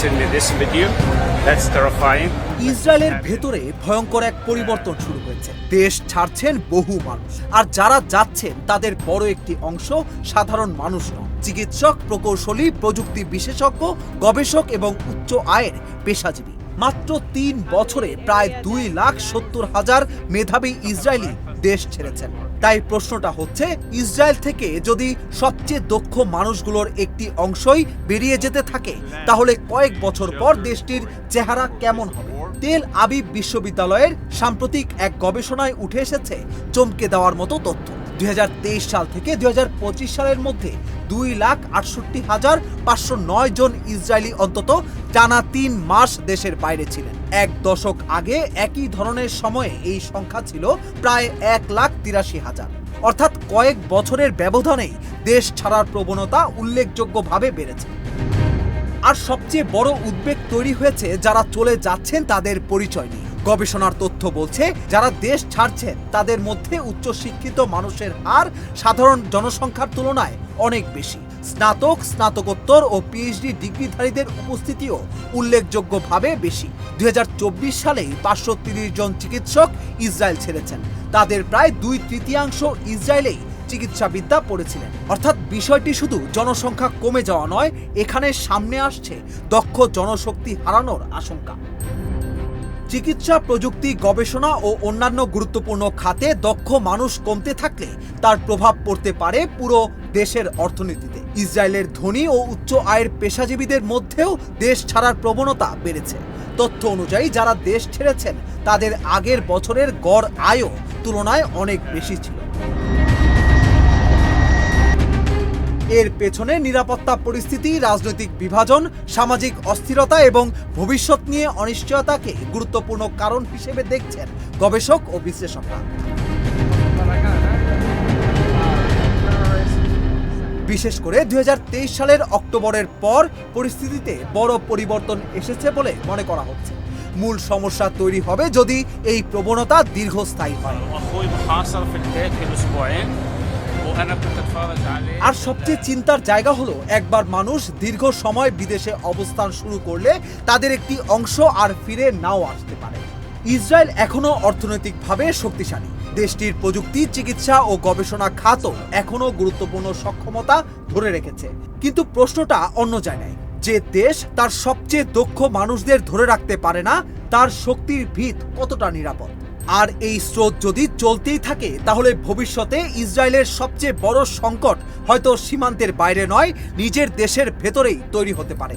in this video. That's terrifying. ইসরায়েলের ভেতরে ভয়ঙ্কর এক পরিবর্তন শুরু হয়েছে। দেশ ছাড়ছেন বহু মানুষ, আর যারা যাচ্ছেন তাদের বড় একটি অংশ সাধারণ মানুষ নয়। চিকিৎসক, প্রকৌশলী, প্রযুক্তি বিশেষজ্ঞ, গবেষক এবং উচ্চ আয়ের পেশাজীবী। মাত্র 3 বছরে প্রায় 2,70,000 মেধাবী ইসরায়েলি দেশ ছেড়েছেন। তাই প্রশ্নটা হচ্ছে, ইসরায়েল থেকে যদি সবচেয়ে দক্ষ মানুষগুলোর একটি অংশই বেরিয়ে যেতে থাকে, তাহলে কয়েক বছর পর দেশটির চেহারা কেমন হবে? তেল আবিব বিশ্ববিদ্যালয়ের সাম্প্রতিক এক গবেষণায় উঠে এসেছে চমকে দেওয়ার মতো তথ্য। 2023 সাল থেকে 2025 সালের মধ্যে 2,68,509 জন ইসরায়েলি অন্তত টানা 3 মাস দেশের বাইরে ছিলেন। 1 দশক আগে একই ধরনের সময়ে এই সংখ্যা ছিল প্রায় 1,83,000। অর্থাৎ কয়েক বছরের ব্যবধানেই দেশ ছাড়ার প্রবণতা উল্লেখযোগ্যভাবে বেড়েছে। আর সবচেয়ে বড় উদ্বেগ তৈরি হয়েছে যারা চলে যাচ্ছেন তাদের পরিচয় নিয়ে। গবেষণার তথ্য বলছে, যারা দেশ ছাড়ছেন তাদের মধ্যে উচ্চশিক্ষিত মানুষের হার সাধারণ জনসংখ্যার তুলনায় অনেক বেশি। স্নাতক, স্নাতকোত্তর ও পিএইচডি ডিগ্রিধারীদের উপস্থিতিও উল্লেখযোগ্যভাবে বেশি। 2024 সালেই 530 জন চিকিৎসক ইসরায়েল ছেড়েছেন। তাদের প্রায় 2/3 ইসরায়েলেই চিকিৎসাবিদ্যা পড়েছিলেন। অর্থাৎ বিষয়টি শুধু জনসংখ্যা কমে যাওয়া নয়, এখানে সামনে আসছে দক্ষ জনশক্তি হারানোর আশঙ্কা। চিকিৎসা, প্রযুক্তি, গবেষণা ও অন্যান্য গুরুত্বপূর্ণ খাতে দক্ষ মানুষ কমতে থাকলে তার প্রভাব পড়তে পারে পুরো দেশের অর্থনীতিতে। ইসরায়েলের ধনী ও উচ্চ আয়ের পেশাজীবীদের মধ্যেও দেশ ছাড়ার প্রবণতা বেড়েছে। তথ্য অনুযায়ী যারা দেশ ছেড়েছেন তাদের আগের বছরের গড় আয়ও তুলনায় অনেক বেশি ছিল। এর পেছনে নিরাপত্তা পরিস্থিতি, রাজনৈতিক বিভাজন, সামাজিক অস্থিরতা এবং ভবিষ্যৎ নিয়ে অনিশ্চয়তাকে গুরুত্বপূর্ণ কারণ হিসেবে দেখছেন গবেষক ও বিশ্লেষকরা। বিশেষ করে 2023 সালের অক্টোবরের পর পরিস্থিতিতে বড় পরিবর্তন এসেছে বলে মনে করা হচ্ছে। মূল সমস্যা তৈরি হবে যদি এই প্রবণতা দীর্ঘস্থায়ী হয়। আর সবচেয়ে চিন্তার জায়গা হলো, একবার মানুষ দীর্ঘ সময় বিদেশে অবস্থান শুরু করলে তাদের একটি অংশ আর ফিরে নাও আসতে পারে। ইসরায়েল এখনো অর্থনৈতিকভাবে শক্তিশালী। দেশটির প্রযুক্তি, চিকিৎসা ও গবেষণা খাতও এখনো গুরুত্বপূর্ণ সক্ষমতা ধরে রেখেছে। কিন্তু প্রশ্নটা অন্য জায়গায়। যে দেশ তার সবচেয়ে দক্ষ মানুষদের ধরে রাখতে পারে না, তার শক্তির ভিত কতটা নিরাপদ? আর এই স্রোত যদি চলতেই থাকে, তাহলে ভবিষ্যতে ইসরায়েলের সবচেয়ে বড় সংকট হয়তো সীমান্তের বাইরে নয়, নিজের দেশের ভেতরেই তৈরি হতে পারে।